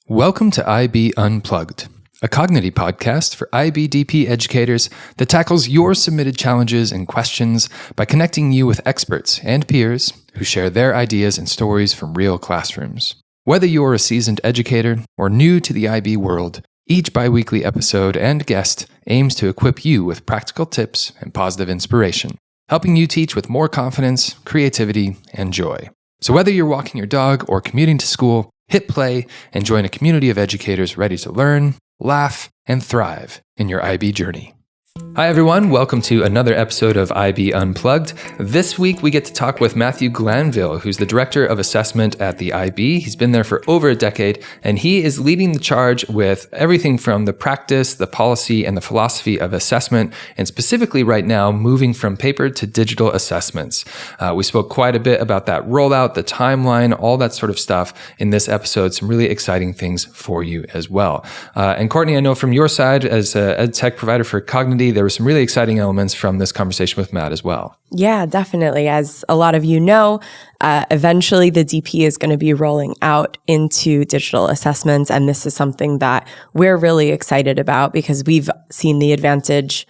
Welcome to IB Unplugged, a Cognity podcast for IBDP educators that tackles your submitted challenges and questions by connecting you with experts and peers who share their ideas and stories from real classrooms. Whether you're a seasoned educator or new to the IB world, each biweekly episode and guest aims to equip you with practical tips and positive inspiration, helping you teach with more confidence, creativity, and joy. So whether you're walking your dog or commuting to school, hit play and join a community of educators ready to learn, laugh, and thrive in your IB journey. Hi everyone, welcome to another episode of IB Unplugged. This week we get to talk with Matthew Glanville, who's the Director of Assessment at the IB. He's been there for over a decade, and he is leading the charge with everything from the practice, the policy, and the philosophy of assessment, and specifically right now, moving from paper to digital assessments. We spoke quite a bit about that rollout, the timeline, all that sort of stuff in this episode. Some really exciting things for you as well. And Courtney, I know from your side as an ed tech provider for Cognity, there were some really exciting elements from this conversation with Matt as well. Yeah, definitely. As a lot of you know, eventually the DP is going to be rolling out into digital assessments. And this is something that we're really excited about because we've seen the advantage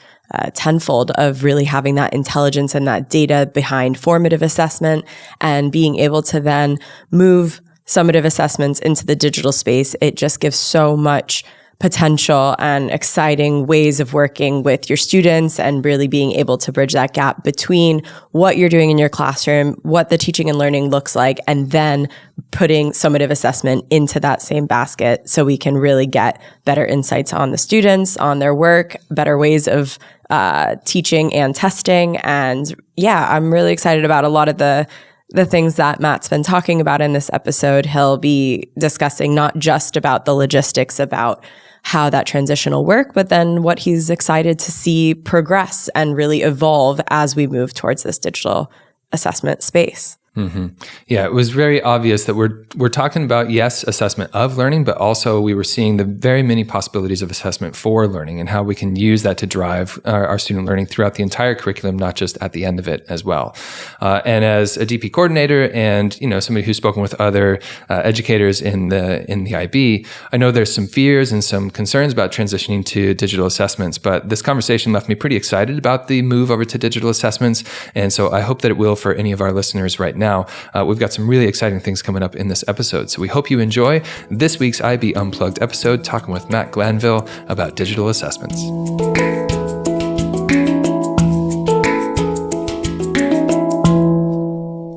tenfold of really having that intelligence and that data behind formative assessment and being able to then move summative assessments into the digital space. It just gives so much potential and exciting ways of working with your students and really being able to bridge that gap between what you're doing in your classroom, what the teaching and learning looks like, and then putting summative assessment into that same basket so we can really get better insights on the students, on their work, better ways of teaching and testing. And yeah, I'm really excited about a lot of the things that Matt's been talking about in this episode. He'll be discussing not just about the logistics about how that transition will work, but then what he's excited to see progress and really evolve as we move towards this digital assessment space. Mm-hmm. Yeah, it was very obvious that we're talking about, yes, assessment of learning, but also we were seeing the very many possibilities of assessment for learning and how we can use that to drive our student learning throughout the entire curriculum, not just at the end of it as well. And as a DP coordinator and somebody who's spoken with other educators in the IB, I know there's some fears and some concerns about transitioning to digital assessments, but this conversation left me pretty excited about the move over to digital assessments, and so I hope that it will for any of our listeners right now. We've got some really exciting things coming up in this episode, so we hope you enjoy this week's IB Unplugged episode, talking with Matt Glanville about digital assessments.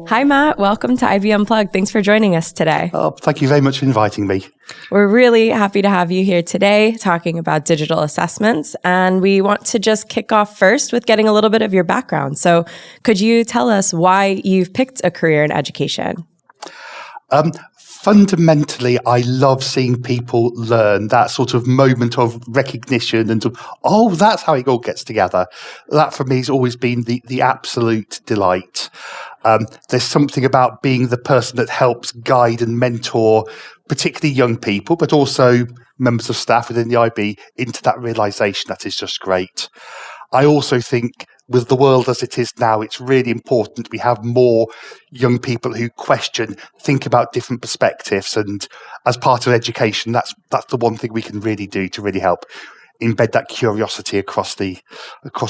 Hi, Matt. Welcome to IB Unplugged. Thanks for joining us today. Oh, thank you very much for inviting me. We're really happy to have you here today talking about digital assessments. And we want to just kick off first with getting a little bit of your background. So could you tell us why you've picked a career in education? Fundamentally, I love seeing people learn, that sort of moment of recognition and that's how it all gets together. That for me has always been the absolute delight. There's something about being the person that helps guide and mentor, particularly young people, but also members of staff within the IB into that realization that is just great. I also think with the world as it is now, it's really important we have more young people who question, think about different perspectives. And as part of education, that's the one thing we can really do to really help embed that curiosity across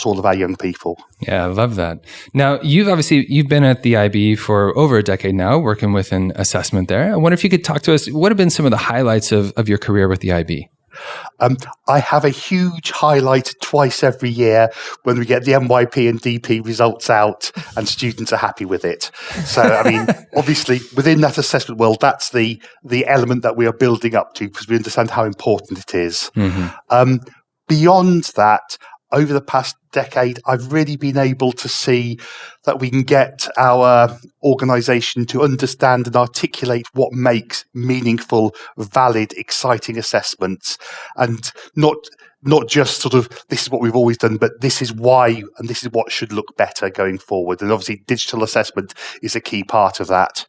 all of our young people. Yeah, I love that. Now, you've been at the IB for over a decade now, working with an assessment there. I wonder if you could talk to us, what have been some of the highlights of your career with the IB? I have a huge highlight twice every year when we get the MYP and DP results out and students are happy with it. So, obviously within that assessment world, that's the element that we are building up to because we understand how important it is. Mm-hmm. Beyond that, over the past decade, I've really been able to see that we can get our organisation to understand and articulate what makes meaningful, valid, exciting assessments, and not just sort of this is what we've always done, but this is why and this is what should look better going forward. And obviously, digital assessment is a key part of that.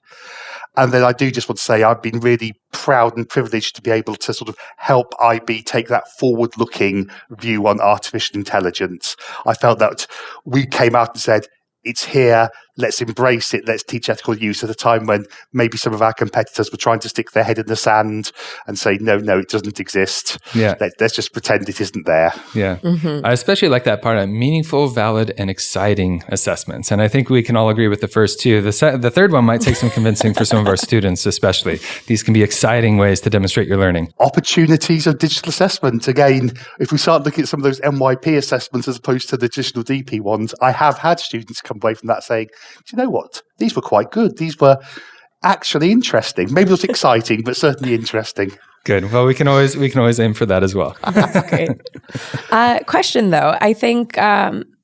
And then I do just want to say I've been really proud and privileged to be able to sort of help IB take that forward-looking view on artificial intelligence. I felt that we came out and said, it's here, let's embrace it, let's teach ethical use at a time when maybe some of our competitors were trying to stick their head in the sand and say, no, it doesn't exist. Yeah. Let's just pretend it isn't there. Yeah. I especially like that part of meaningful, valid, and exciting assessments. And I think we can all agree with the first two. The third one might take some convincing for some of our students, especially. These can be exciting ways to demonstrate your learning. Opportunities of digital assessment. Again, if we start looking at some of those MYP assessments as opposed to the traditional DP ones, I have had students come away from that saying, do you know what? These were quite good. These were actually interesting. Maybe not exciting, but certainly interesting. Good. Well, we can always aim for that as well. That's great. Question though, I think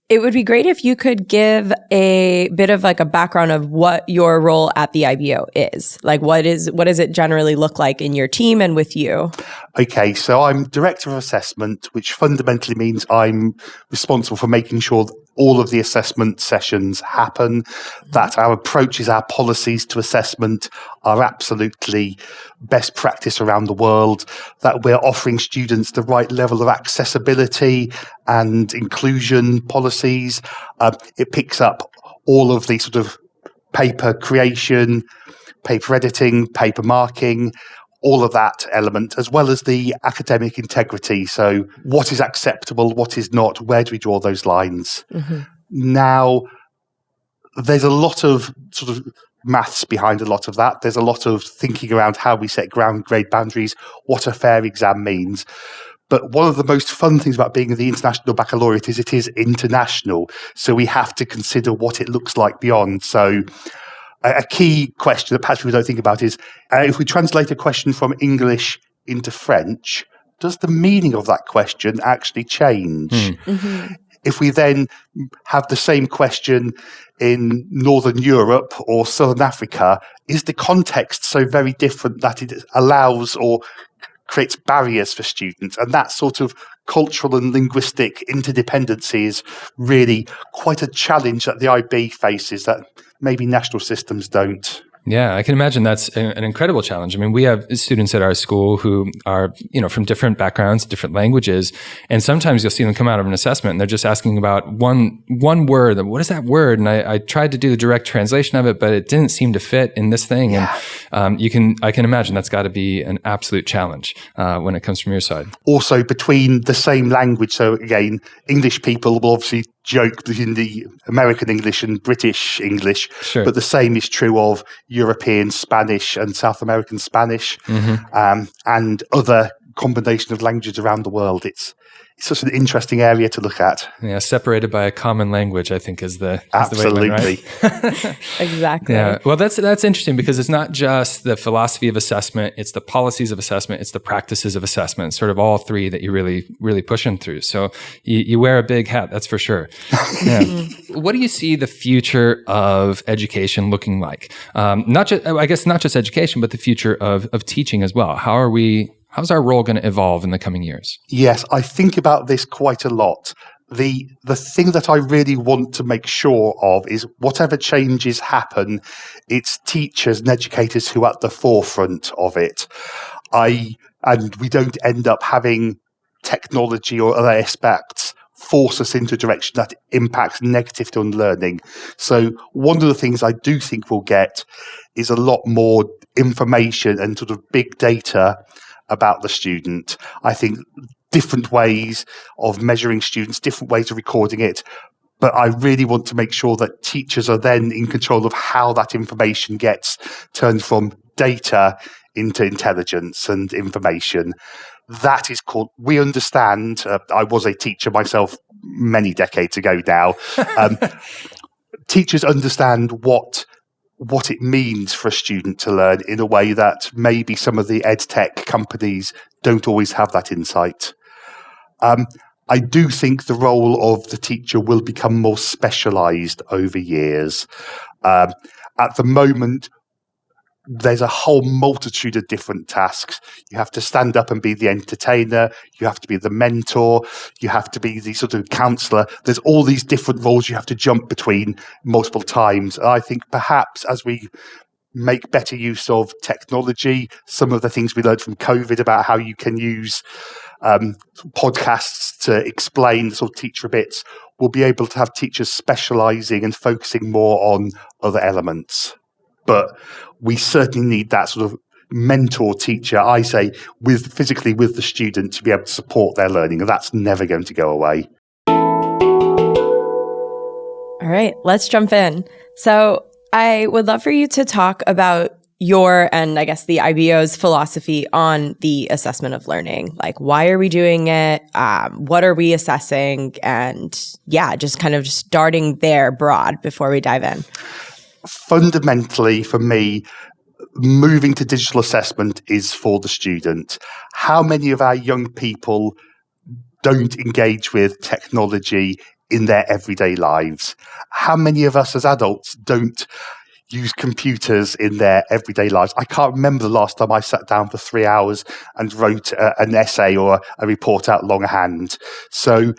it would be great if you could give a bit of like a background of what your role at the IBO is. Like what does it generally look like in your team and with you? Okay, so I'm Director of Assessment, which fundamentally means I'm responsible for making sure that all of the assessment sessions happen, that our approaches, our policies to assessment are absolutely best practice around the world, that we're offering students the right level of accessibility and inclusion policies. It picks up all of the sort of paper creation, paper editing, paper marking, all of that element, as well as the academic integrity. So what is acceptable, what is not, where do we draw those lines? Now, there's a lot of sort of maths behind a lot of that. There's a lot of thinking around how we set ground grade boundaries, what a fair exam means. But one of the most fun things about being in the International Baccalaureate is it is international. So we have to consider what it looks like beyond. So a key question that perhaps people don't think about is, if we translate a question from English into French, does the meaning of that question actually change? If we then have the same question in Northern Europe or Southern Africa, is the context so very different that it allows or creates barriers for students? And that sort of cultural and linguistic interdependency is really quite a challenge that the IB faces that maybe national systems don't. Yeah, I can imagine that's an incredible challenge. I mean, we have students at our school who are, from different backgrounds, different languages, and sometimes you'll see them come out of an assessment and they're just asking about one word. What is that word? And I tried to do the direct translation of it, but it didn't seem to fit in this thing. Yeah. And I can imagine that's got to be an absolute challenge when it comes from your side. Also, between the same language. So again, English people will obviously joke between the American English and British English, Sure. But the same is true of European Spanish and South American Spanish, and other combination of languages around the world. It's such an interesting area to look at. Yeah, separated by a common language, I think is the Absolutely. the way to win, right? Exactly. Yeah. Well, that's interesting because it's not just the philosophy of assessment, it's the policies of assessment, it's the practices of assessment, sort of all three that you really push them through. So you wear a big hat, that's for sure. Yeah. What do you see the future of education looking like? Not just education, but the future of teaching as well. How's our role going to evolve in the coming years? Yes, I think about this quite a lot. The thing that I really want to make sure of is whatever changes happen, it's teachers and educators who are at the forefront of it. And we don't end up having technology or other aspects force us into a direction that impacts negatively on learning. So one of the things I do think we'll get is a lot more information and sort of big data about the student. I think different ways of measuring students, different ways of recording it. But I really want to make sure that teachers are then in control of how that information gets turned from data into intelligence and information. That is called, we understand, I was a teacher myself many decades ago now. Teachers understand what it means for a student to learn in a way that maybe some of the ed tech companies don't always have that insight. I do think the role of the teacher will become more specialized over years. At the moment, there's a whole multitude of different tasks. You have to stand up and be the entertainer. You have to be the mentor. You have to be the sort of counselor. There's all these different roles you have to jump between multiple times. And I think perhaps as we make better use of technology, some of the things we learned from COVID about how you can use podcasts to explain the sort of teacher bits, we'll be able to have teachers specialising and focusing more on other elements. But we certainly need that sort of mentor teacher, I say, physically with the student to be able to support their learning, and that's never going to go away. All right, let's jump in. So I would love for you to talk about your, and I guess the IBO's philosophy on the assessment of learning. Like, why are we doing it? What are we assessing? And just kind of starting there broad before we dive in. Fundamentally, for me, moving to digital assessment is for the student. How many of our young people don't engage with technology in their everyday lives? How many of us as adults don't use computers in their everyday lives? I can't remember the last time I sat down for 3 hours and wrote an essay or a report out longhand. So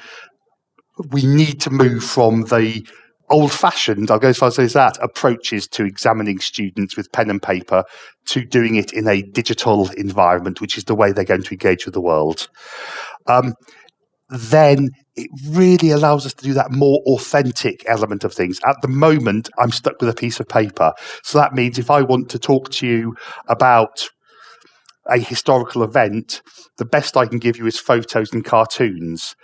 we need to move from the old-fashioned, I'll go as far as that, approaches to examining students with pen and paper to doing it in a digital environment, which is the way they're going to engage with the world. Then it really allows us to do that more authentic element of things. At the moment, I'm stuck with a piece of paper. So that means if I want to talk to you about a historical event, the best I can give you is photos and cartoons.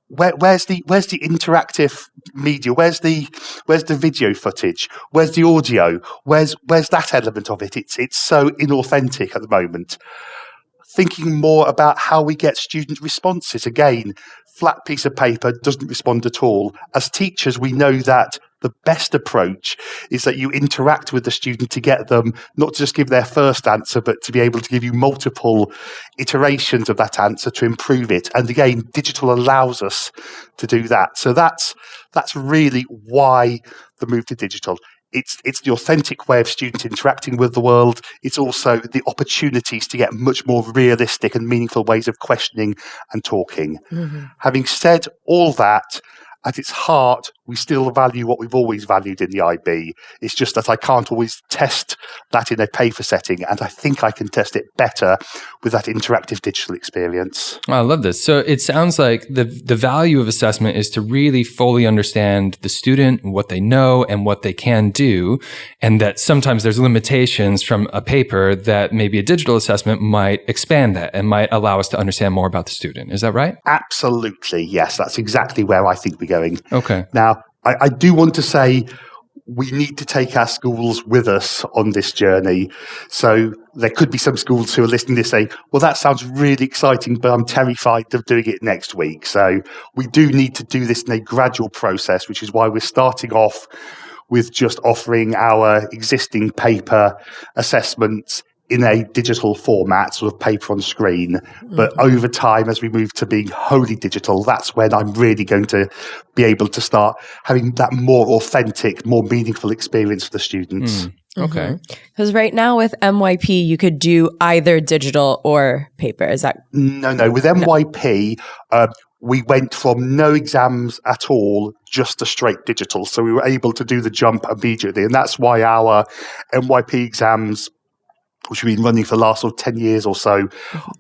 Where's the interactive media? Where's the video footage? Where's the audio? Where's that element of it? It's so inauthentic at the moment. Thinking more about how we get student responses. Again, flat piece of paper doesn't respond at all. As teachers, we know that the best approach is that you interact with the student to get them not to just give their first answer, but to be able to give you multiple iterations of that answer to improve it. And again, digital allows us to do that. So that's really why the move to digital. It's the authentic way of students interacting with the world. It's also the opportunities to get much more realistic and meaningful ways of questioning and talking. Mm-hmm. Having said all that, at its heart, we still value what we've always valued in the IB. It's just that I can't always test that in a paper setting, and I think I can test it better with that interactive digital experience. I love this. So it sounds like the value of assessment is to really fully understand the student, what they know, and what they can do, and that sometimes there's limitations from a paper that maybe a digital assessment might expand that and might allow us to understand more about the student. Is that right? Absolutely, yes. That's exactly where I think we're going. Okay. Now, I do want to say we need to take our schools with us on this journey. So there could be some schools who are listening to this saying, well, that sounds really exciting, but I'm terrified of doing it next week. So we do need to do this in a gradual process, which is why we're starting off with just offering our existing paper assessments in a digital format, sort of paper on screen. Mm-hmm. But over time, as we move to being wholly digital, that's when I'm really going to be able to start having that more authentic, more meaningful experience for the students. Okay. Because right now with MYP, you could do either digital or paper. Is that? No. With MYP, we went from no exams at all just to straight digital. So we were able to do the jump immediately. And that's why our MYP exams, which we've been running for the last sort of 10 years or so,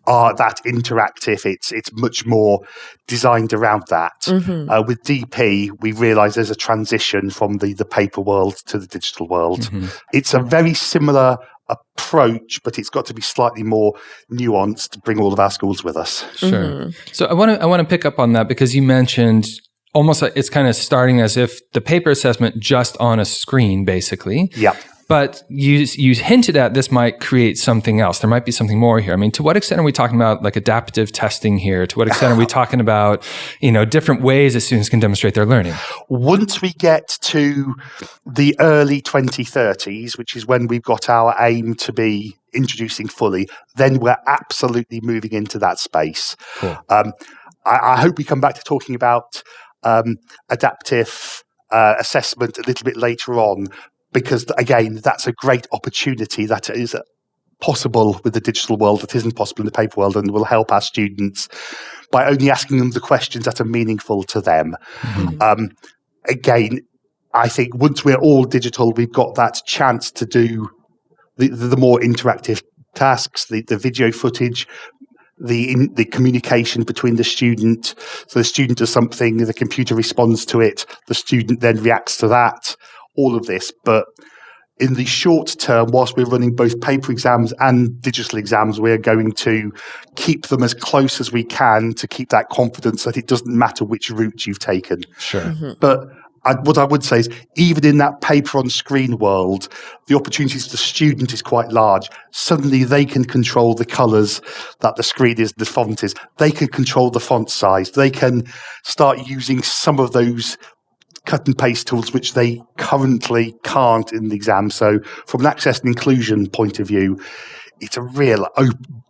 are that interactive. It's much more designed around that. Mm-hmm. With DP, we realise there's a transition from the paper world to the digital world. Mm-hmm. It's a very similar approach, but it's got to be slightly more nuanced to bring all of our schools with us. Sure. Mm-hmm. So I want to pick up on that because you mentioned almost like it's kind of starting as if the paper assessment just on a screen, basically. Yeah. But you hinted at this might create something else. There might be something more here. I mean, to what extent are we talking about like adaptive testing here? To what extent are we talking about, different ways that students can demonstrate their learning? Once we get to the early 2030s, which is when we've got our aim to be introducing fully, then we're absolutely moving into that space. Cool. I hope we come back to talking about adaptive assessment a little bit later on, because, again, that's a great opportunity that is possible with the digital world that isn't possible in the paper world, and will help our students by only asking them the questions that are meaningful to them. Mm-hmm. Again, I think once we're all digital, we've got that chance to do the more interactive tasks, the video footage, the communication between the student. So the student does something, the computer responds to it, the student then reacts to that, all of this. But in the short term, whilst we're running both paper exams and digital exams, we're going to keep them as close as we can to keep that confidence that it doesn't matter which route you've taken. Sure. Mm-hmm. But what I would say is, even in that paper on screen world, the opportunities for the student is quite large. Suddenly they can control the colours that the screen is, the font is. They can control the font size. They can start using some of those cut and paste tools which they currently can't in the exam. So from an access and inclusion point of view, it's a real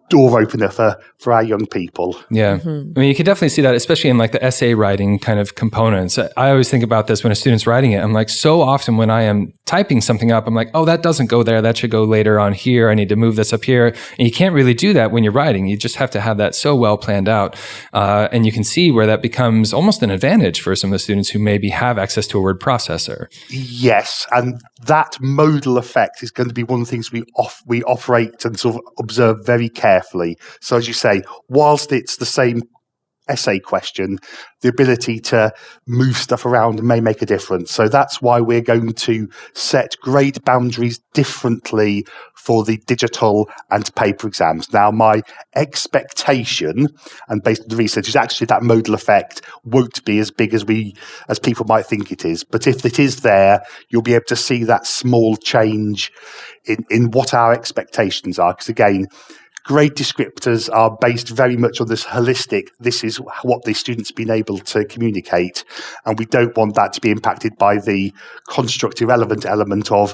door opener for our young people. Yeah. Mm-hmm. I mean, you can definitely see that, especially in like the essay writing kind of components. I always think about this when a student's writing it. I'm like, so often when I am typing something up, I'm like, oh, that doesn't go there. That should go later on here. I need to move this up here. And you can't really do that when you're writing. You just have to have that so well planned out. And you can see where that becomes almost an advantage for some of the students who maybe have access to a word processor. Yes. And that modal effect is going to be one of the things we operate and sort of observe very carefully. So as you say, whilst it's the same essay question, the ability to move stuff around may make a difference. So that's why we're going to set grade boundaries differently for the digital and paper exams. Now, my expectation, and based on the research, is actually that modal effect won't be as big as people might think it is. But if it is there, you'll be able to see that small change in what our expectations are. Because again, grade descriptors are based very much on this holistic, this is what the student's been able to communicate. And we don't want that to be impacted by the construct irrelevant element of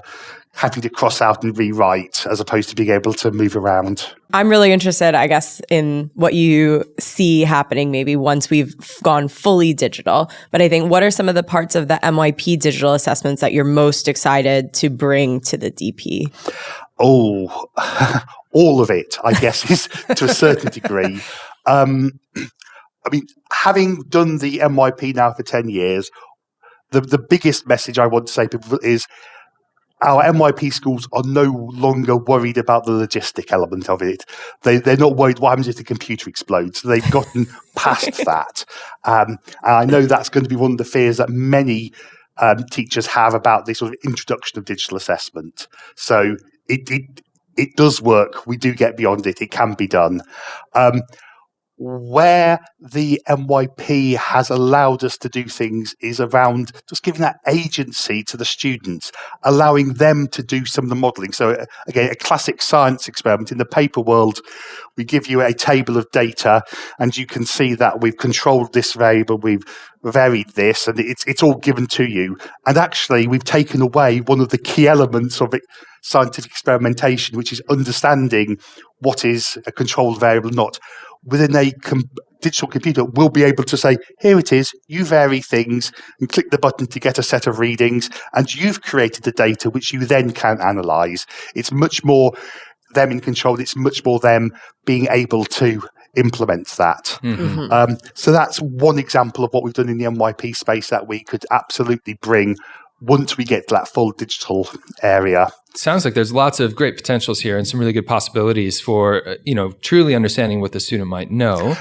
having to cross out and rewrite as opposed to being able to move around. I'm really interested, I guess, in what you see happening maybe once we've gone fully digital. But I think, what are some of the parts of the MYP digital assessments that you're most excited to bring to the DP? Oh, all of it, I guess, is to a certain degree. I mean, having done the MYP now for 10 years, the biggest message I want to say to people is our MYP schools are no longer worried about the logistic element of it. They're not worried what happens if the computer explodes. They've gotten past that. And I know that's going to be one of the fears that many teachers have about the sort of introduction of digital assessment. So it does work. We do get beyond it. It can be done. Where the MYP has allowed us to do things is around just giving that agency to the students, allowing them to do some of the modelling. So again, a classic science experiment. In the paper world, we give you a table of data and you can see that we've controlled this variable, we've varied this, and it's all given to you. And actually, we've taken away one of the key elements of it, scientific experimentation, which is understanding what is a controlled variable, not. Within a digital computer, we'll be able to say, here it is, you vary things, and click the button to get a set of readings, and you've created the data which you then can analyse. It's much more them in control. It's much more them being able to implement that. Mm-hmm. So that's one example of what we've done in the MYP space that we could absolutely bring once we get to that full digital area. Sounds like there's lots of great potentials here and some really good possibilities for, truly understanding what the student might know.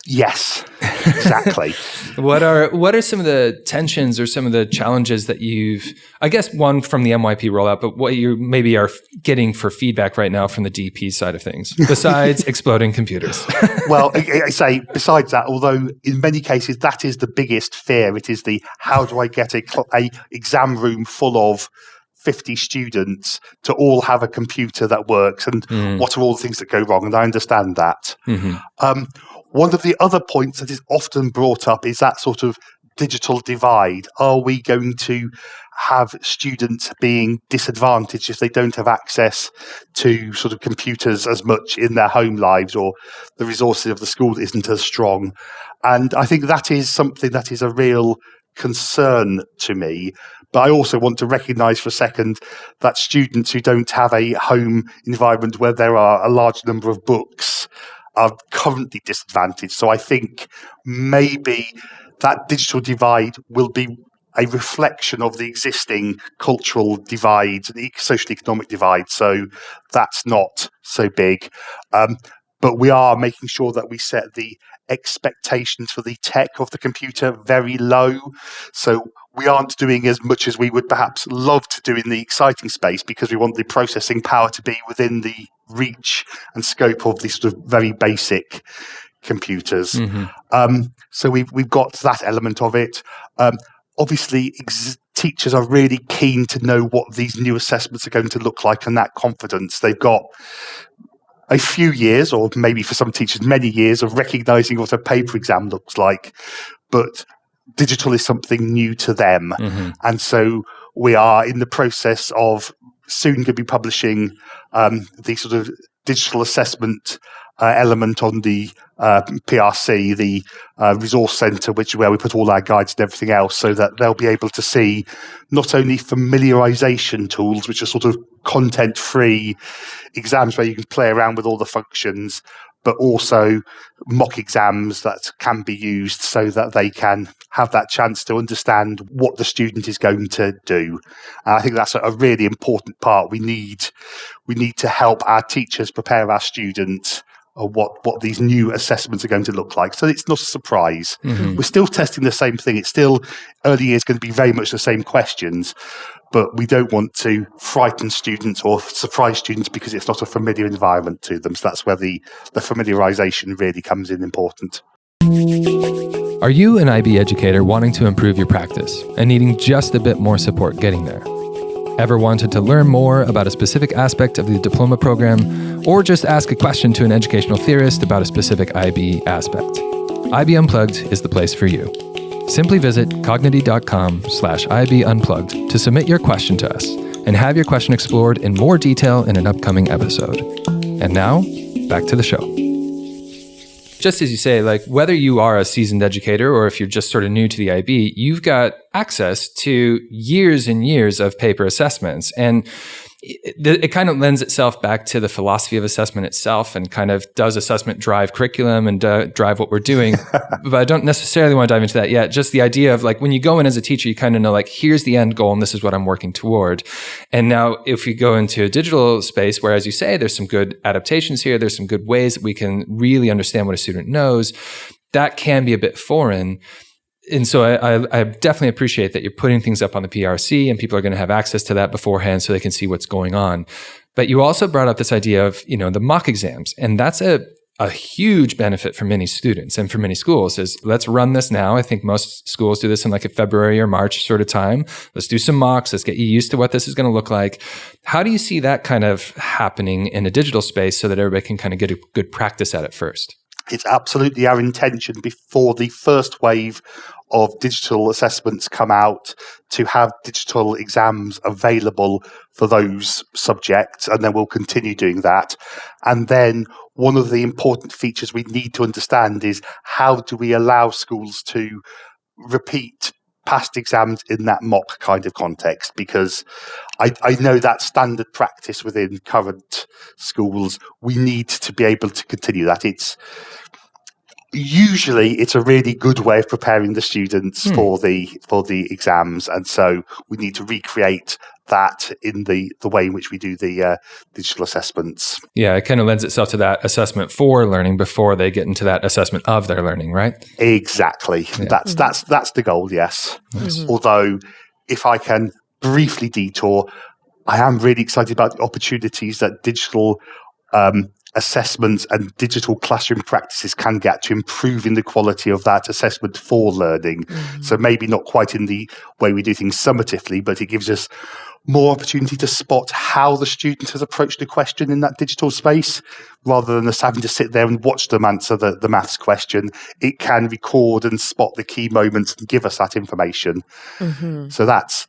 Yes, exactly. What are some of the tensions or some of the challenges that you've, I guess, one from the MYP rollout, but what you maybe are getting for feedback right now from the DP side of things, besides exploding computers? Well, I say, besides that, although in many cases that is the biggest fear, it is the how do I get a exam room full of 50 students to all have a computer that works, and what are all the things that go wrong? And I understand that. Mm-hmm. One of the other points that is often brought up is that sort of digital divide. Are we going to have students being disadvantaged if they don't have access to sort of computers as much in their home lives, or the resources of the school isn't as strong? And I think that is something that is a real concern to me. But I also want to recognise for a second that students who don't have a home environment where there are a large number of books are currently disadvantaged. So I think maybe that digital divide will be a reflection of the existing cultural divides and social economic divide. So that's not so big. but we are making sure that we set the expectations for the tech of the computer very low. So we aren't doing as much as we would perhaps love to do in the exciting space, because we want the processing power to be within the reach and scope of these sort of very basic computers. So we've got that element of it. Obviously, teachers are really keen to know what these new assessments are going to look like, and that confidence. They've got a few years, or maybe for some teachers many years, of recognising what a paper exam looks like, but digital is something new to them. And so we are in the process of soon going to be publishing the sort of digital assessment element on the PRC, the resource centre, which is where we put all our guides and everything else, so that they'll be able to see not only familiarisation tools, which are sort of content-free exams where you can play around with all the functions, but also mock exams that can be used so that they can have that chance to understand what the student is going to do. And I think that's a really important part. We need to help our teachers prepare our students of what these new assessments are going to look like. So it's not a surprise. We're still testing the same thing. It's still early years going to be very much the same questions, but we don't want to frighten students or surprise students because it's not a familiar environment to them. So that's where the familiarization really comes in important. Are you an IB educator wanting to improve your practice and needing just a bit more support getting there? Ever wanted to learn more about a specific aspect of the diploma program, or just ask a question to an educational theorist about a specific IB aspect? IB Unplugged is the place for you. Simply visit cognity.com/IB Unplugged to submit your question to us and have your question explored in more detail in an upcoming episode. And now, back to the show. Just as you say, like whether you are a seasoned educator or if you're just sort of new to the IB, you've got access to years and years of paper assessments. And it kind of lends itself back to the philosophy of assessment itself, and kind of, does assessment drive curriculum and drive what we're doing? But I don't necessarily want to dive into that yet. Just the idea of like, when you go in as a teacher, you kind of know like, here's the end goal and this is what I'm working toward. And now if we go into a digital space where, as you say, there's some good adaptations here, there's some good ways that we can really understand what a student knows, that can be a bit foreign. And so I definitely appreciate that you're putting things up on the PRC and people are going to have access to that beforehand so they can see what's going on. But you also brought up this idea of, the mock exams. And that's a huge benefit for many students and for many schools is, let's run this now. I think most schools do this in like a February or March sort of time. Let's do some mocks. Let's get you used to what this is going to look like. How do you see that kind of happening in a digital space so that everybody can kind of get a good practice at it first? It's absolutely our intention before the first wave of digital assessments come out to have digital exams available for those subjects, and then we'll continue doing that. And then one of the important features we need to understand is, how do we allow schools to repeat past exams in that mock kind of context? Because I know that standard practice within current schools, we need to be able to continue that. Usually it's a really good way of preparing the students for the exams, and so we need to recreate that in the way in which we do the digital assessments. Yeah, it kind of lends itself to that assessment for learning before they get into that assessment of their learning, right? Exactly. Yeah. That's the goal, yes. Mm-hmm. Although, if I can briefly detour, I am really excited about the opportunities that digital assessments and digital classroom practices can get to improving the quality of that assessment for learning. Mm-hmm. So maybe not quite in the way we do things summatively, but it gives us more opportunity to spot how the student has approached the question in that digital space, rather than us having to sit there and watch them answer the maths question. It can record and spot the key moments and give us that information. Mm-hmm. So that's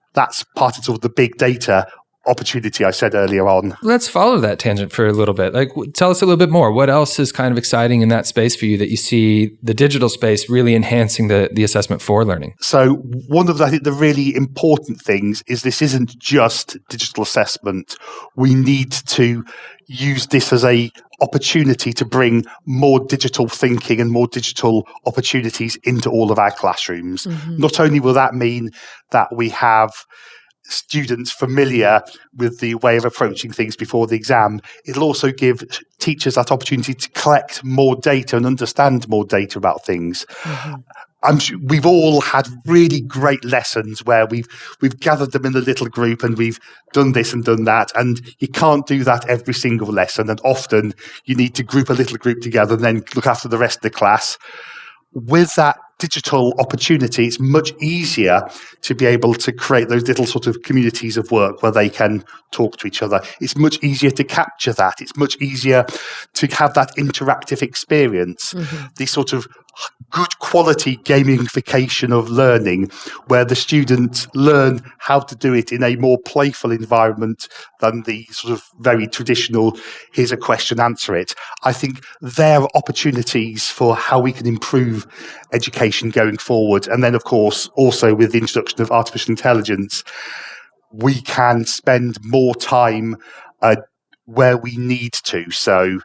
part of sort of the big data opportunity I said earlier on. Let's follow that tangent for a little bit. Like, tell us a little bit more. What else is kind of exciting in that space for you that you see the digital space really enhancing the assessment for learning? So one of the really important things is, this isn't just digital assessment. We need to use this as a opportunity to bring more digital thinking and more digital opportunities into all of our classrooms. Mm-hmm. Not only will that mean that we have students familiar with the way of approaching things before the exam. It'll also give teachers that opportunity to collect more data and understand more data about things. I'm sure we've all had really great lessons where we've gathered them in a little group and we've done this and done that, and you can't do that every single lesson, and often you need to group a little group together and then look after the rest of the class. With that digital opportunity, it's much easier to be able to create those little sort of communities of work where they can talk to each other. It's much easier to capture that. It's much easier to have that interactive experience. The sort of good quality gamification of learning where the students learn how to do it in a more playful environment than the sort of very traditional, here's a question, answer it. I think there are opportunities for how we can improve education going forward. And then, of course, also with the introduction of artificial intelligence, we can spend more time where we need to. So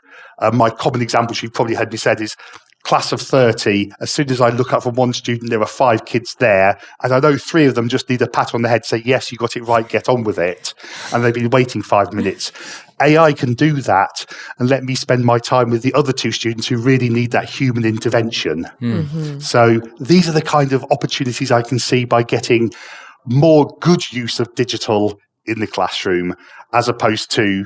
my common example, which you've probably heard me said, is class of 30. As soon as I look up from one student, there are 5 kids there, and I know 3 of them just need a pat on the head, say, yes, you got it right, get on with it. And they've been waiting 5 minutes. AI can do that and let me spend my time with the other 2 students who really need that human intervention. So these are the kind of opportunities I can see by getting more good use of digital in the classroom as opposed to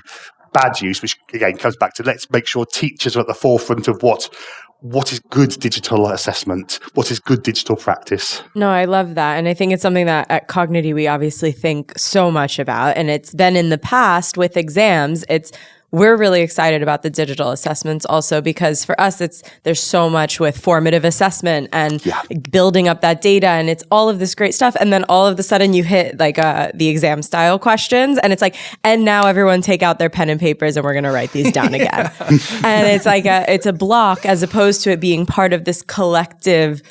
bad use, which again comes back to let's make sure teachers are at the forefront of what is good digital assessment, what is good digital practice. No, I love that. And I think it's something that at Cognity we obviously think so much about. And it's been in the past with exams, we're really excited about the digital assessments also because for us, there's so much with formative assessment and building up that data, and it's all of this great stuff. And then all of a sudden you hit like the exam style questions, and it's like, and now everyone take out their pen and papers and we're going to write these down again. And it's like it's a block as opposed to it being part of this collective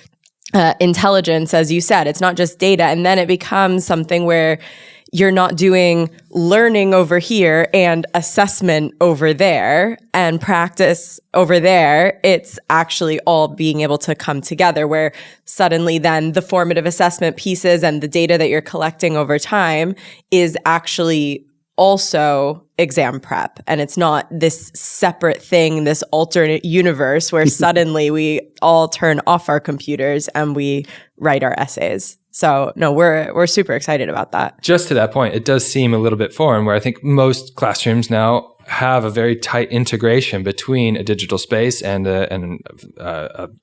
intelligence, as you said. It's not just data, and then it becomes something where you're not doing learning over here and assessment over there and practice over there. It's actually all being able to come together where suddenly then the formative assessment pieces and the data that you're collecting over time is actually also exam prep. And it's not this separate thing, this alternate universe where suddenly we all turn off our computers and we write our essays. So no, we're super excited about that. Just to that point, it does seem a little bit foreign where I think most classrooms now have a very tight integration between a digital space and an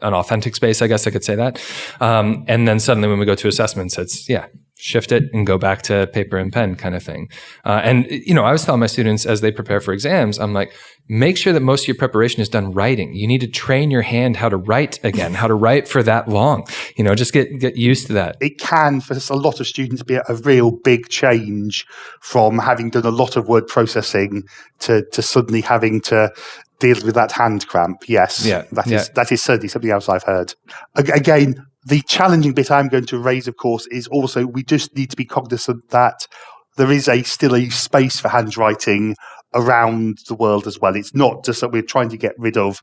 authentic space, I guess I could say that. And then suddenly when we go to assessments, it's, shift it and go back to paper and pen kind of thing. And, I always tell my students as they prepare for exams, I'm like, make sure that most of your preparation is done writing. You need to train your hand how to write again, how to write for that long. Just get used to that. It can, for a lot of students, be a real big change from having done a lot of word processing to suddenly having to deal with that hand cramp. Yes, that is certainly something else I've heard. Again, the challenging bit I'm going to raise, of course, is also we just need to be cognizant that there is still a space for handwriting around the world as well. It's not just that we're trying to get rid of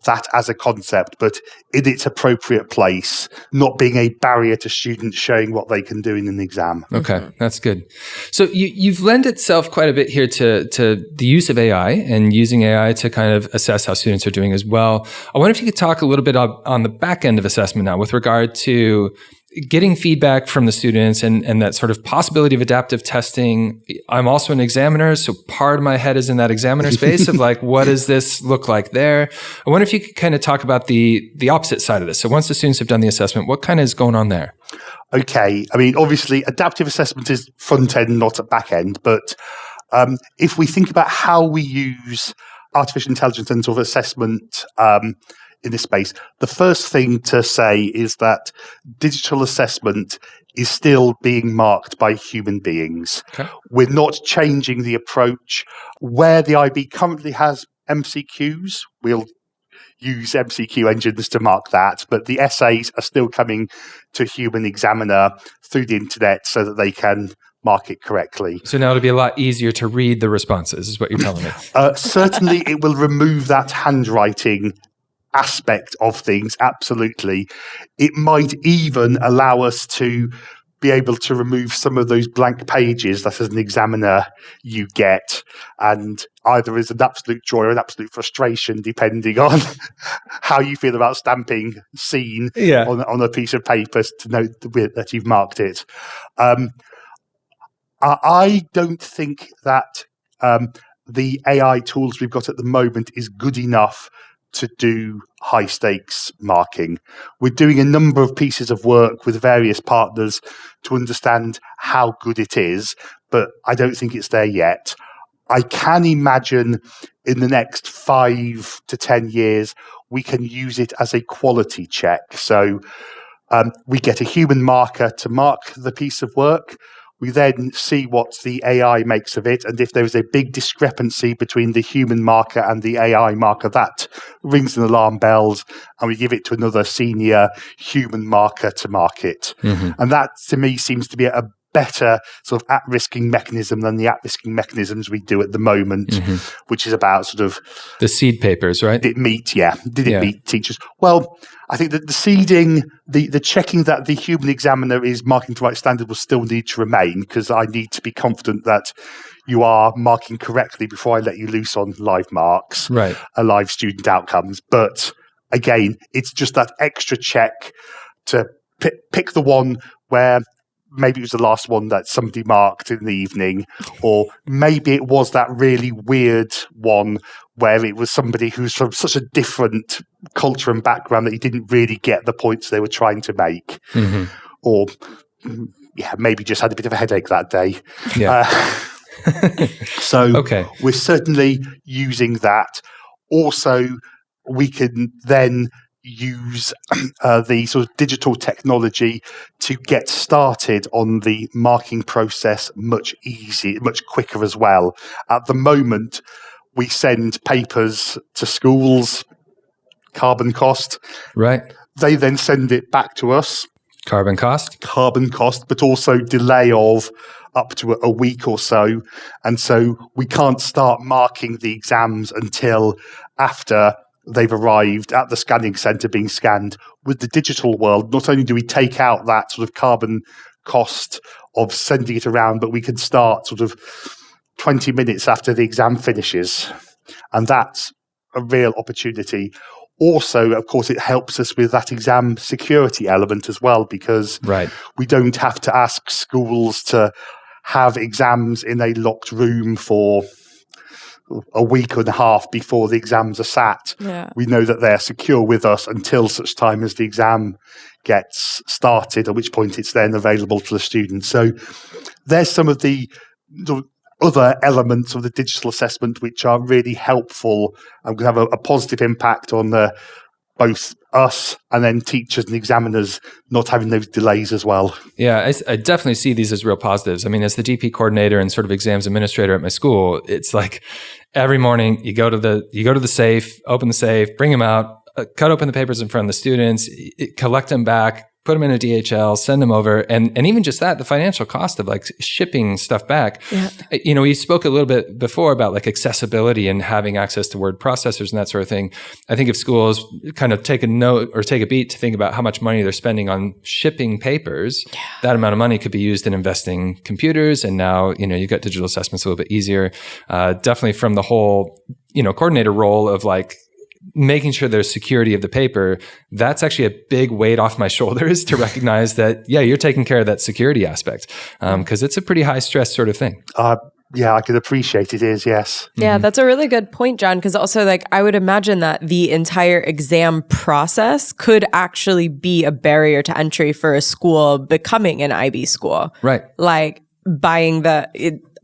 that as a concept, but in its appropriate place, not being a barrier to students showing what they can do in an exam. Okay, that's good. So you've lent itself quite a bit here to the use of AI and using AI to kind of assess how students are doing as well. I wonder if you could talk a little bit on the back end of assessment now with regard to getting feedback from the students and that sort of possibility of adaptive testing. I'm also an examiner, so part of my head is in that examiner space of like, what does this look like there? I wonder if you could kind of talk about the opposite side of this. So once the students have done the assessment, what kind of is going on there? Okay. I mean, obviously, adaptive assessment is front end, not at back end. But if we think about how we use artificial intelligence and sort of assessment in this space, the first thing to say is that digital assessment is still being marked by human beings. Okay. We're not changing the approach. Where the IB currently has MCQs, we'll use MCQ engines to mark that, but the essays are still coming to a human examiner through the internet so that they can mark it correctly. So now it'll be a lot easier to read the responses, is what you're telling me. Certainly it will remove that handwriting aspect of things, absolutely. It might even allow us to be able to remove some of those blank pages that as an examiner you get, and either as an absolute joy or an absolute frustration, depending on how you feel about stamping "seen" on a piece of paper to note that you've marked it. I don't think that the AI tools we've got at the moment is good enough to do high stakes marking. We're doing a number of pieces of work with various partners to understand how good it is, but I don't think it's there yet. I can imagine in the next 5 to 10 years, we can use it as a quality check. So we get a human marker to mark the piece of work. We then see what the AI makes of it. And if there is a big discrepancy between the human marker and the AI marker, that rings an alarm bells, and we give it to another senior human marker to mark it. And that, to me, seems to be a better sort of at-risking mechanism than the at-risking mechanisms we do at the moment, which is about sort of the seed papers, right? Did it meet teachers? Well, I think that the seeding, the checking that the human examiner is marking to right standard will still need to remain, because I need to be confident that you are marking correctly before I let you loose on live marks, right? Live student outcomes. But again, it's just that extra check to pick the one where maybe it was the last one that somebody marked in the evening, or maybe it was that really weird one where it was somebody who's from such a different culture and background that you didn't really get the points they were trying to make. Or maybe just had a bit of a headache that day. So we're certainly using that. Also, we can then use the sort of digital technology to get started on the marking process much quicker as well. At the moment, we send papers to schools, carbon cost. Right. They then send it back to us. Carbon cost, but also delay of up to a week or so. And so we can't start marking the exams until after they've arrived at the scanning centre being scanned. With the digital world, not only do we take out that sort of carbon cost of sending it around, but we can start sort of 20 minutes after the exam finishes. And that's a real opportunity. Also, of course, it helps us with that exam security element as well, because we don't have to ask schools to have exams in a locked room for a week and a half before the exams are sat. We know that they're secure with us until such time as the exam gets started, at which point it's then available to the students. So there's some of the other elements of the digital assessment which are really helpful and can have a positive impact on both us and then teachers and examiners not having those delays as well. Yeah, I definitely see these as real positives. I mean, as the DP coordinator and sort of exams administrator at my school, it's like every morning you go to the safe, open the safe, bring them out, cut open the papers in front of the students, collect them back, put them in a DHL, send them over. And even just that, the financial cost of like shipping stuff back. You know, we spoke a little bit before about like accessibility and having access to word processors and that sort of thing. I think if schools kind of take a note or take a beat to think about how much money they're spending on shipping papers, that amount of money could be used in investing computers. And now, you know, you got digital assessments a little bit easier. Definitely from the whole, you know, coordinator role of like, making sure there's security of the paper, that's actually a big weight off my shoulders to recognize that, you're taking care of that security aspect, because it's a pretty high stress sort of thing. I could appreciate it is, yes. Yeah, that's a really good point, John, because also like I would imagine that the entire exam process could actually be a barrier to entry for a school becoming an IB school. Right. Like buying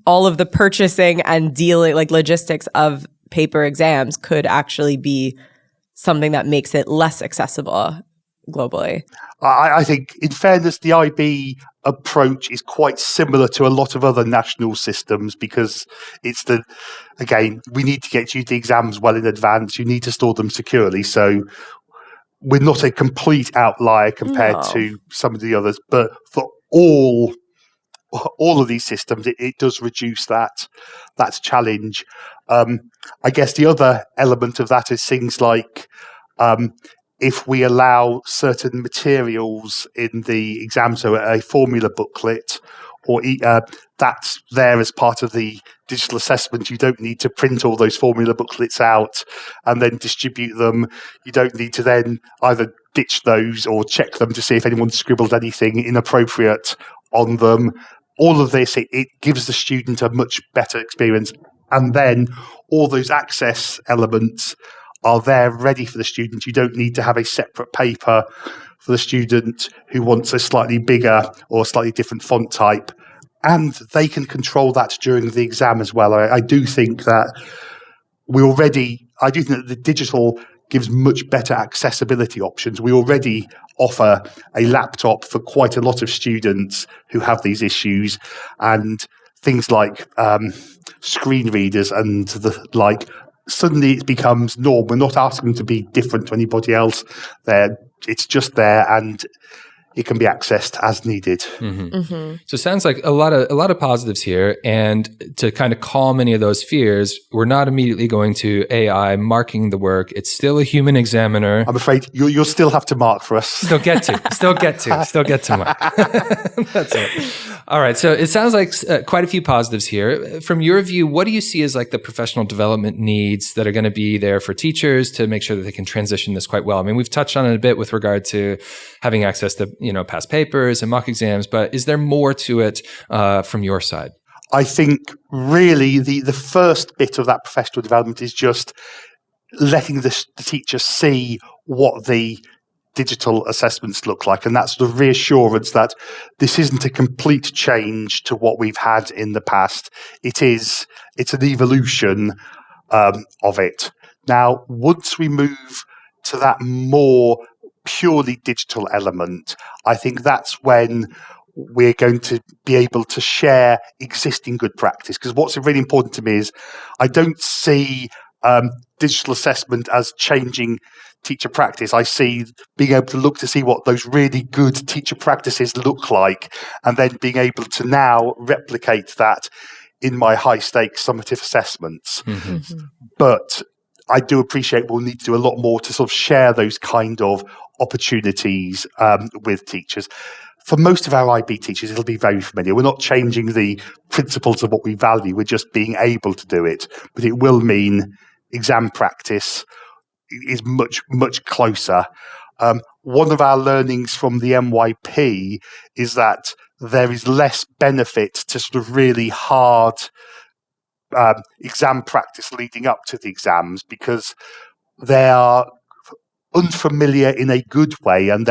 all of the purchasing and dealing, like logistics of paper exams could actually be something that makes it less accessible globally. I think, in fairness, the IB approach is quite similar to a lot of other national systems, because it's again, we need to get you the exams well in advance. You need to store them securely. So we're not a complete outlier compared to some of the others, but for all of these systems, it does reduce that challenge. I guess the other element of that is things like if we allow certain materials in the exam, so a formula booklet, or that's there as part of the digital assessment. You don't need to print all those formula booklets out and then distribute them. You don't need to then either ditch those or check them to see if anyone scribbled anything inappropriate on them. All of this, it gives the student a much better experience. And then all those access elements are there ready for the student. You don't need to have a separate paper for the student who wants a slightly bigger or slightly different font type. And they can control that during the exam as well. I do think that the digital gives much better accessibility options. We already offer a laptop for quite a lot of students who have these issues, and things like screen readers and the like. Suddenly it becomes norm. We're not asking them to be different to anybody else. It's just there, and it can be accessed as needed. So it sounds like a lot of positives here. And to kind of calm any of those fears, we're not immediately going to AI marking the work. It's still a human examiner. I'm afraid you'll still have to mark for us. Still get to mark. That's it. All right. So it sounds like quite a few positives here. From your view, what do you see as like the professional development needs that are going to be there for teachers to make sure that they can transition this quite well? I mean, we've touched on it a bit with regard to having access to, past papers and mock exams, but is there more to it from your side? I think really the first bit of that professional development is just letting the teacher see what the digital assessments look like, and that's the reassurance that this isn't a complete change to what we've had in the past. It's an evolution of it. Now, once we move to that more purely digital element, I think that's when we're going to be able to share existing good practice. Because what's really important to me is I don't see digital assessment as changing teacher practice. I see being able to look to see what those really good teacher practices look like, and then being able to now replicate that in my high stakes summative assessments. But I do appreciate we'll need to do a lot more to sort of share those kind of opportunities with teachers. For most of our IB teachers, it'll be very familiar. We're not changing the principles of what we value. We're just being able to do it. But it will mean exam practice is much, much closer. One of our learnings from the MYP is that there is less benefit to sort of really hard exam practice leading up to the exams, because they are unfamiliar in a good way, and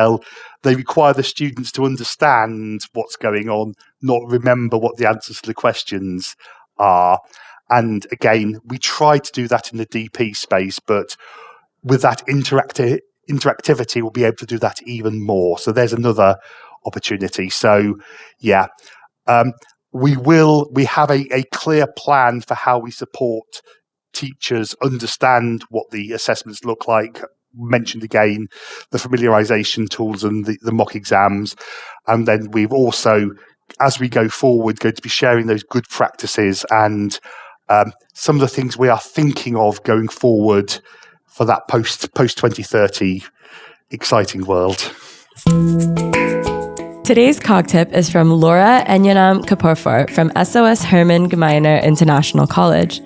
they require the students to understand what's going on, not remember what the answers to the questions are. And again, we try to do that in the DP space, but with that interactivity, we'll be able to do that even more. So there's another opportunity. So yeah, we have a clear plan for how we support teachers understand what the assessments look like. Mentioned again the familiarization tools and the mock exams, and then we've also, as we go forward, going to be sharing those good practices and some of the things we are thinking of going forward for that post 2030 exciting world. Today's Cog Tip is from Laura Enyanam Kaporfor from SOS Hermann Gemeiner International College.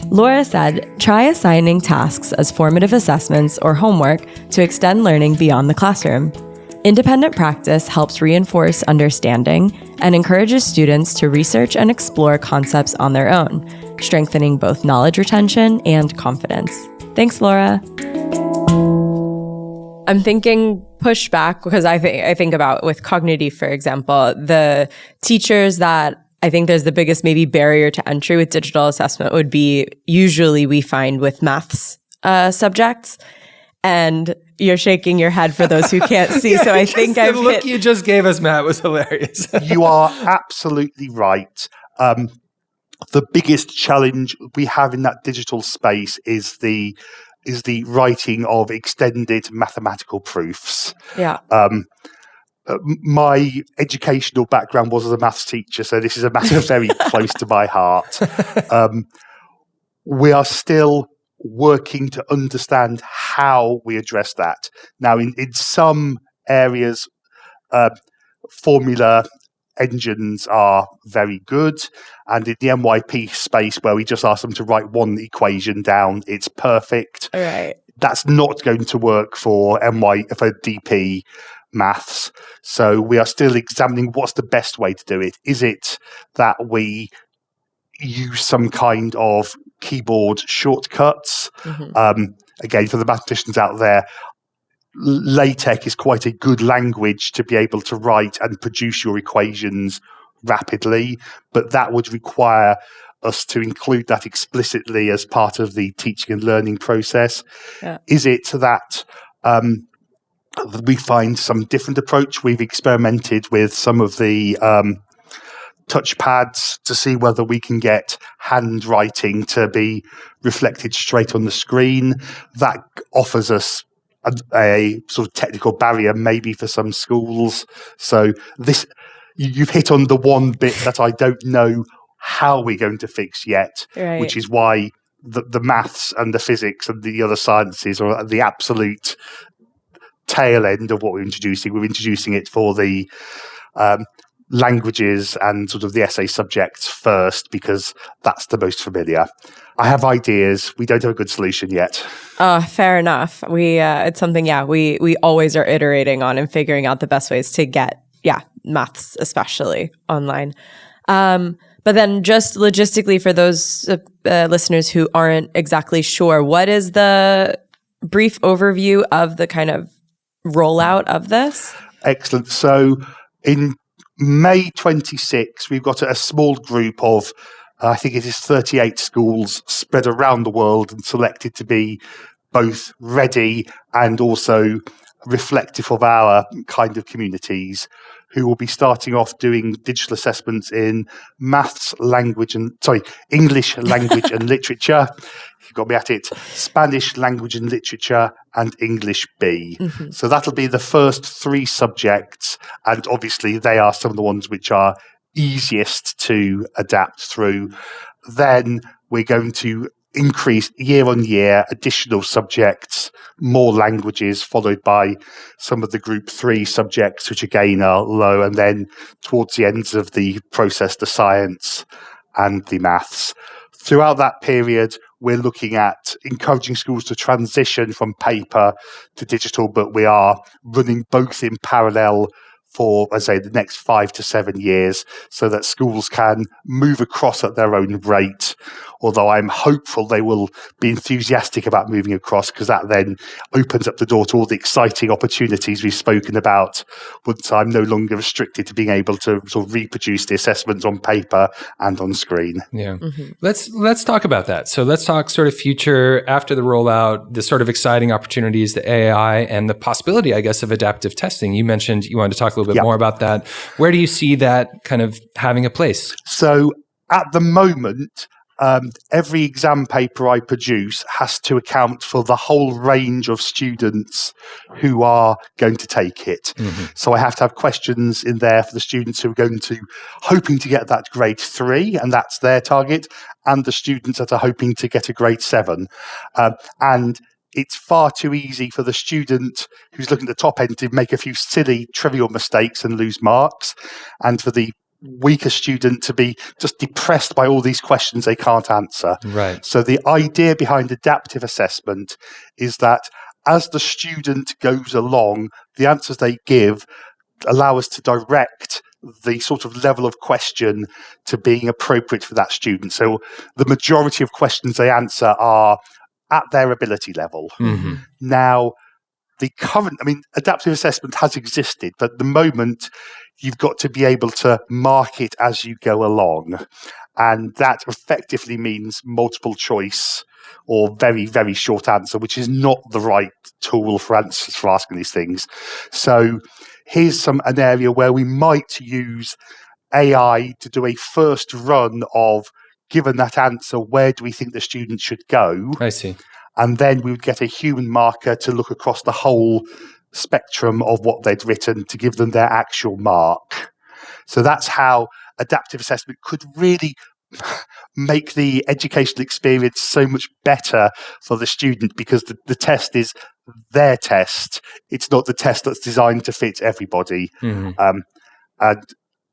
Laura said, try assigning tasks as formative assessments or homework to extend learning beyond the classroom. Independent practice helps reinforce understanding and encourages students to research and explore concepts on their own, strengthening both knowledge retention and confidence. Thanks, Laura. I'm thinking pushback because I think about with Cognity, for example, the teachers that I think there's the biggest maybe barrier to entry with digital assessment would be usually we find with maths subjects. And you're shaking your head for those who can't see. So I think the look you just gave us, Matt, was hilarious. You are absolutely right. The biggest challenge we have in that digital space is the writing of extended mathematical proofs. Yeah. My educational background was as a maths teacher, so this is a matter very close to my heart. We are still working to understand how we address that. Now, in some areas, formula engines are very good, and in the MYP space where we just ask them to write one equation down, it's perfect. Right. That's not going to work for DP maths. So we are still examining what's the best way to do it. Is it that we use some kind of keyboard shortcuts? Again, for the mathematicians out there, LaTeX is quite a good language to be able to write and produce your equations rapidly, but that would require us to include that explicitly as part of the teaching and learning process. Yeah. Is it that we find some different approach? We've experimented with some of the touchpads to see whether we can get handwriting to be reflected straight on the screen. That offers us a sort of technical barrier maybe for some schools. So this, you've hit on the one bit that I don't know how we're going to fix yet, right, which is why the maths and the physics and the other sciences are at the absolute tail end of what we're introducing. We're introducing it for the languages and sort of the essay subjects first because that's the most familiar. I have ideas. We don't have a good solution yet. Fair enough. It's something, we always are iterating on and figuring out the best ways to get, maths especially online. But then just logistically for those listeners who aren't exactly sure, what is the brief overview of the kind of rollout of this? Excellent. So in May 26, we've got a small group of, I think it is 38 schools spread around the world and selected to be both ready and also reflective of our kind of communities, who will be starting off doing digital assessments in English, language and literature. You got me at it. Spanish, language and literature, and English B. Mm-hmm. So that'll be the first 3 subjects, and obviously they are some of the ones which are easiest to adapt through. Then we're going to increase year on year additional subjects, more languages, followed by some of the group 3 subjects, which again are low, and then towards the ends of the process, the science and the maths. Throughout that period, we're looking at encouraging schools to transition from paper to digital, but we are running both in parallel for, as I say, the next 5 to 7 years, so that schools can move across at their own rate. Although I'm hopeful they will be enthusiastic about moving across, because that then opens up the door to all the exciting opportunities we've spoken about once I'm no longer restricted to being able to sort of reproduce the assessments on paper and on screen. Yeah. Mm-hmm. Let's talk about that. So let's talk sort of future after the rollout, the sort of exciting opportunities, the AI, and the possibility, I guess, of adaptive testing. You mentioned you wanted to talk a little bit more about that. Where do you see that kind of having a place? So at the moment, every exam paper I produce has to account for the whole range of students who are going to take it. Mm-hmm. So I have to have questions in there for the students who are hoping to get that grade 3, and that's their target, and the students that are hoping to get a grade 7. And it's far too easy for the student who's looking at the top end to make a few silly, trivial mistakes and lose marks, and for the weaker student to be just depressed by all these questions they can't answer. Right. So the idea behind adaptive assessment is that as the student goes along, the answers they give allow us to direct the sort of level of question to being appropriate for that student. So the majority of questions they answer are at their ability level. Mm-hmm. Now, adaptive assessment has existed, but at the moment, you've got to be able to mark it as you go along. And that effectively means multiple choice or very, very short answer, which is not the right tool for answers for asking these things. So here's an area where we might use AI to do a first run of, given that answer, where do we think the student should go? I see. And then we would get a human marker to look across the whole spectrum of what they'd written to give them their actual mark. So that's how adaptive assessment could really make the educational experience so much better for the student, because the test is their test. It's not the test that's designed to fit everybody. And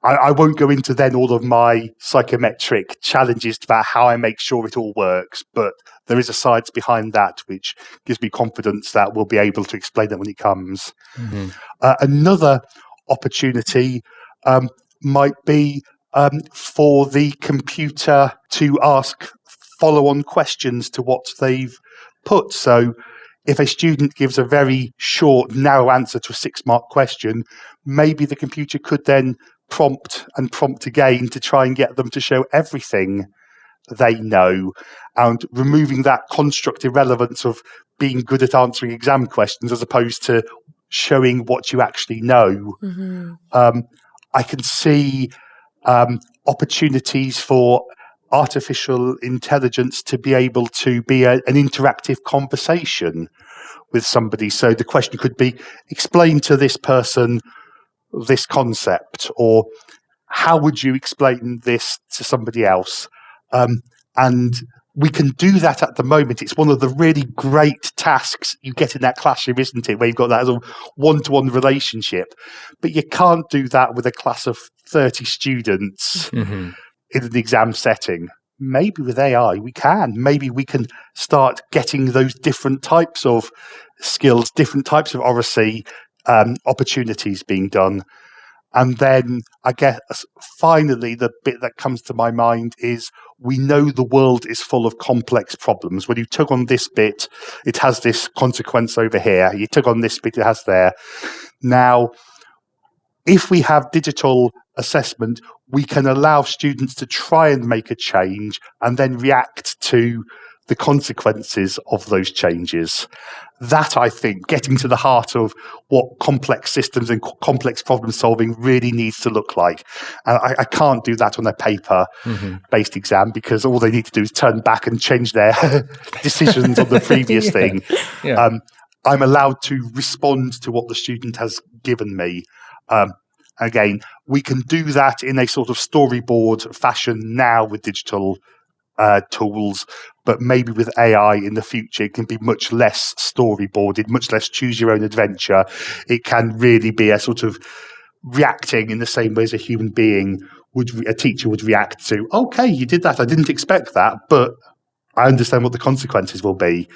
I won't go into then all of my psychometric challenges about how I make sure it all works, but there is a science behind that which gives me confidence that we'll be able to explain that when it comes. Another opportunity might be for the computer to ask follow-on questions to what they've put. So if a student gives a very short, narrow answer to a 6-mark question, maybe the computer could then prompt again to try and get them to show everything they know, and removing that constructive relevance of being good at answering exam questions as opposed to showing what you actually know. I can see opportunities for artificial intelligence to be able to be an interactive conversation with somebody. So the question could be, explain to this person this concept, or how would you explain this to somebody else? And we can do that at the moment. It's one of the really great tasks you get in that classroom, isn't it? Where you've got that as a one-to-one relationship. But you can't do that with a class of 30 students in an exam setting. Maybe with AI we can. Maybe we can start getting those different types of skills, different types of oracy opportunities being done. And then I guess finally the bit that comes to my mind is, we know the world is full of complex problems. When you tug on this bit, it has this consequence over here. You tug on this bit, it has there. Now, if we have digital assessment, we can allow students to try and make a change and then react to the consequences of those changes. That, I think, getting to the heart of what complex systems and complex problem solving really needs to look like. And I can't do that on a paper-based exam, because all they need to do is turn back and change their decisions on the previous thing. I'm allowed to respond to what the student has given me. Again, we can do that in a sort of storyboard fashion now with digital tools, but maybe with AI in the future, it can be much less storyboarded, much less choose your own adventure. It can really be a sort of reacting in the same way as a human being a teacher would react to, okay, you did that. I didn't expect that, but I understand what the consequences will be.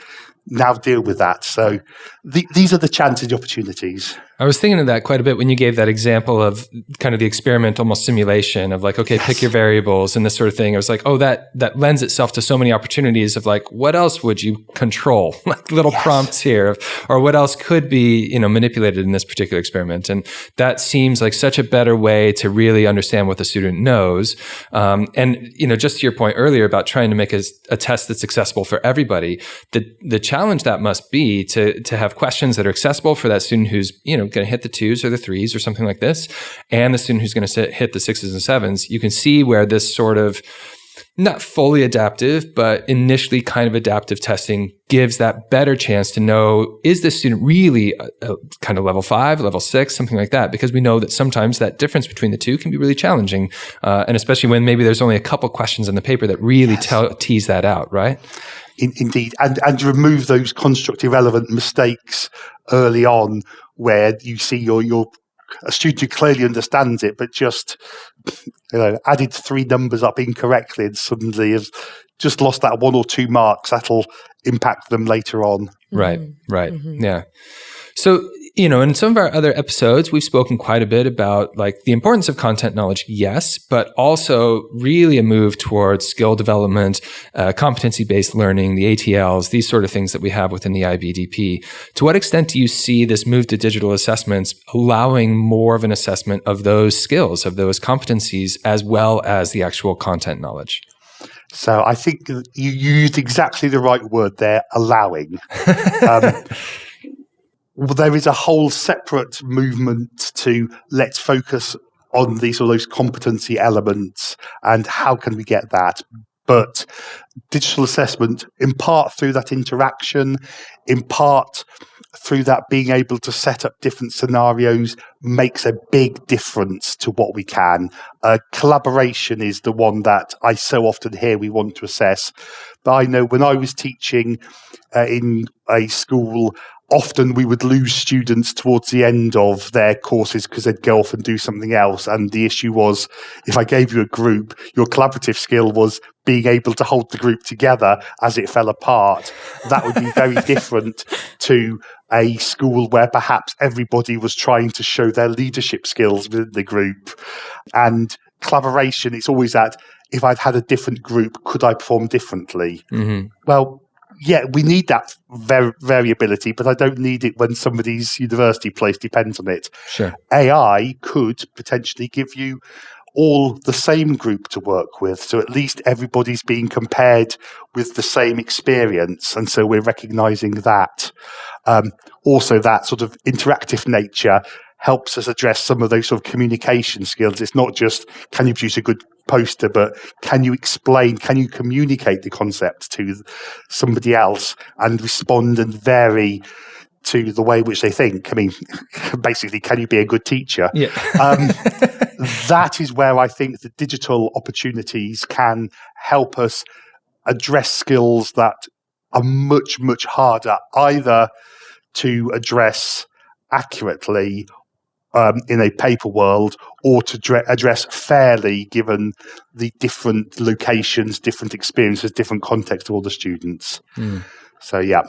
Now deal with that. So these are the chances, the opportunities. I was thinking of that quite a bit when you gave that example of kind of the experiment, almost simulation of like, okay, pick your variables and this sort of thing. I was like, oh, that lends itself to so many opportunities of like, what else would you control? Like little prompts here, or what else could be, manipulated in this particular experiment. And that seems like such a better way to really understand what the student knows. And, just to your point earlier about trying to make a test that's accessible for everybody, the challenge that must be to have questions that are accessible for that student who's, going to hit the 2s or the 3s or something like this, and the student who's going to hit the 6s and 7s. You can see where this sort of not fully adaptive, but initially kind of adaptive testing gives that better chance to know, is this student really a kind of level 5, level 6, something like that? Because we know that sometimes that difference between the two can be really challenging. And especially when maybe there's only a couple questions in the paper that really tease that out, right? Indeed. And remove those constructive relevant mistakes early on, where you see a student who clearly understands it, but just added 3 numbers up incorrectly and suddenly has just lost that 1 or 2 marks. That'll impact them later on. Right. Yeah. So, in some of our other episodes, we've spoken quite a bit about like the importance of content knowledge, yes, but also really a move towards skill development, competency-based learning, the ATLs, these sort of things that we have within the IBDP. To what extent do you see this move to digital assessments allowing more of an assessment of those skills, of those competencies, as well as the actual content knowledge? So I think you used exactly the right word there, allowing. Well, there is a whole separate movement to let's focus on those competency elements and how can we get that. But digital assessment, in part through that interaction, in part through that, being able to set up different scenarios makes a big difference to what we can. Collaboration is the one that I so often hear we want to assess. But I know when I was teaching in a school, often we would lose students towards the end of their courses because they'd go off and do something else. And the issue was, if I gave you a group, your collaborative skill was being able to hold the group together as it fell apart. That would be very different to a school where perhaps everybody was trying to show their leadership skills within the group. And collaboration, it's always that, if I'd had a different group, could I perform differently? Mm-hmm. Well, yeah, we need that variability, but I don't need it when somebody's university place depends on it. Sure. AI could potentially give you all the same group to work with. So at least everybody's being compared with the same experience. And so we're recognizing that. Also, that sort of interactive nature helps us address some of those sort of communication skills. It's not just, can you produce a good poster, but can you explain, can you communicate the concept to somebody else and respond and vary to the way which they think? I mean, basically, can you be a good teacher? Yeah. That is where I think the digital opportunities can help us address skills that are much, much harder either to address accurately in a paper world, or to address fairly given the different locations, different experiences, different context of all the students. So, yeah.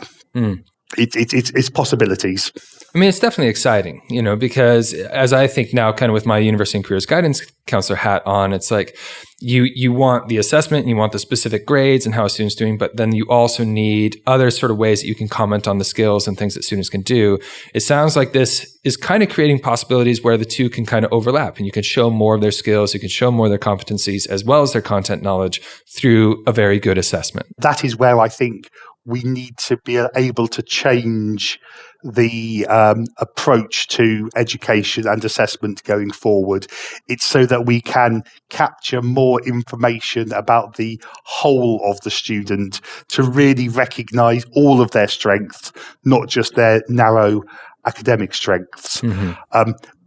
It's possibilities. I mean, it's definitely exciting, because as I think now, kind of with my university and careers guidance counselor hat on, it's like you want the assessment and you want the specific grades and how a student's doing, but then you also need other sort of ways that you can comment on the skills and things that students can do. It sounds like this is kind of creating possibilities where the two can kind of overlap, and you can show more of their skills, you can show more of their competencies as well as their content knowledge through a very good assessment. That is where I think we need to be able to change the approach to education and assessment going forward. It's so that we can capture more information about the whole of the student to really recognise all of their strengths, not just their narrow academic strengths.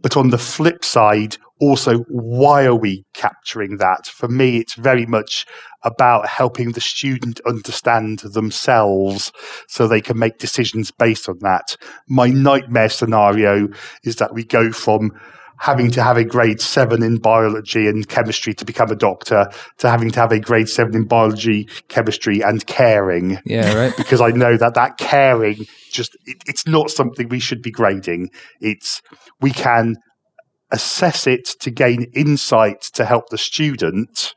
But on the flip side, also, why are we capturing that? For me, it's very much about helping the student understand themselves so they can make decisions based on that. My nightmare scenario is that we go from having to have a grade 7 in biology and chemistry to become a doctor to having to have a grade 7 in biology, chemistry and caring. Yeah, right. Because I know that caring, it's not something we should be grading. We can assess it to gain insight to help the student,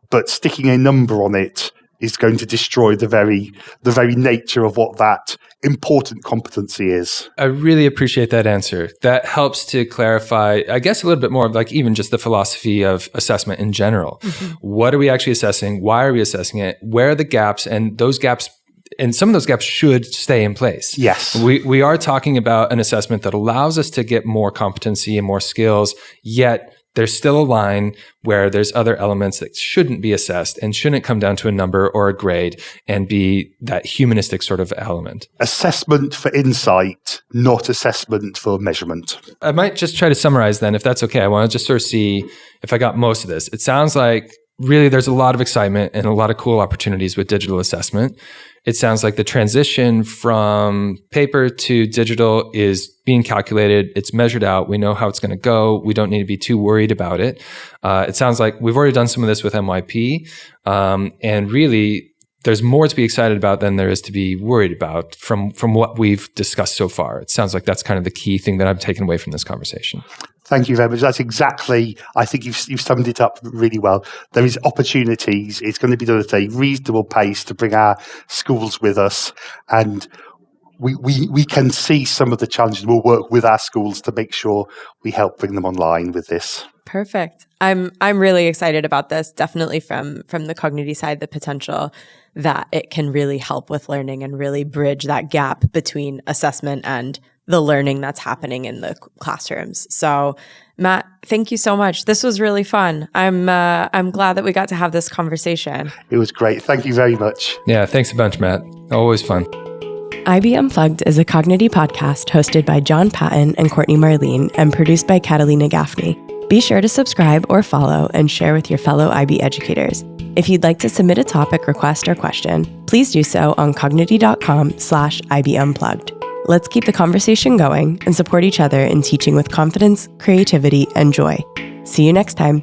but sticking a number on it is going to destroy the very nature of what that important competency is. I really appreciate that answer. That helps to clarify, I guess, a little bit more of like even just the philosophy of assessment in general. What are we actually assessing? Why are we assessing it? Where are the gaps? And those gaps, and some of those gaps should stay in place. Yes. We are talking about an assessment that allows us to get more competency and more skills, yet there's still a line where there's other elements that shouldn't be assessed and shouldn't come down to a number or a grade and be that humanistic sort of element. Assessment for insight, not assessment for measurement. I might just try to summarize then, if that's okay. I want to just sort of see if I got most of this. It sounds like really there's a lot of excitement and a lot of cool opportunities with digital assessment. It sounds like the transition from paper to digital is being calculated. It's measured out. We know how it's going to go. We don't need to be too worried about it. It sounds like we've already done some of this with MYP. And really, there's more to be excited about than there is to be worried about from what we've discussed so far. It sounds like that's kind of the key thing that I've taken away from this conversation. Thank you very much. That's exactly, I think you've summed it up really well. There is opportunities. It's going to be done at a reasonable pace to bring our schools with us. And we can see some of the challenges. We'll work with our schools to make sure we help bring them online with this. Perfect. I'm really excited about this. Definitely from the Cognity side, the potential that it can really help with learning and really bridge that gap between assessment and the learning that's happening in the classrooms. So, Matt, thank you so much. This was really fun. I'm glad that we got to have this conversation. It was great. Thank you very much. Yeah, thanks a bunch, Matt. Always fun. IB Unplugged is a Cognity podcast hosted by John Patton and Courtney Marlene and produced by Catalina Gaffney. Be sure to subscribe or follow and share with your fellow IB educators. If you'd like to submit a topic, request, or question, please do so on cognity.com/IB Unplugged. Let's keep the conversation going and support each other in teaching with confidence, creativity, and joy. See you next time.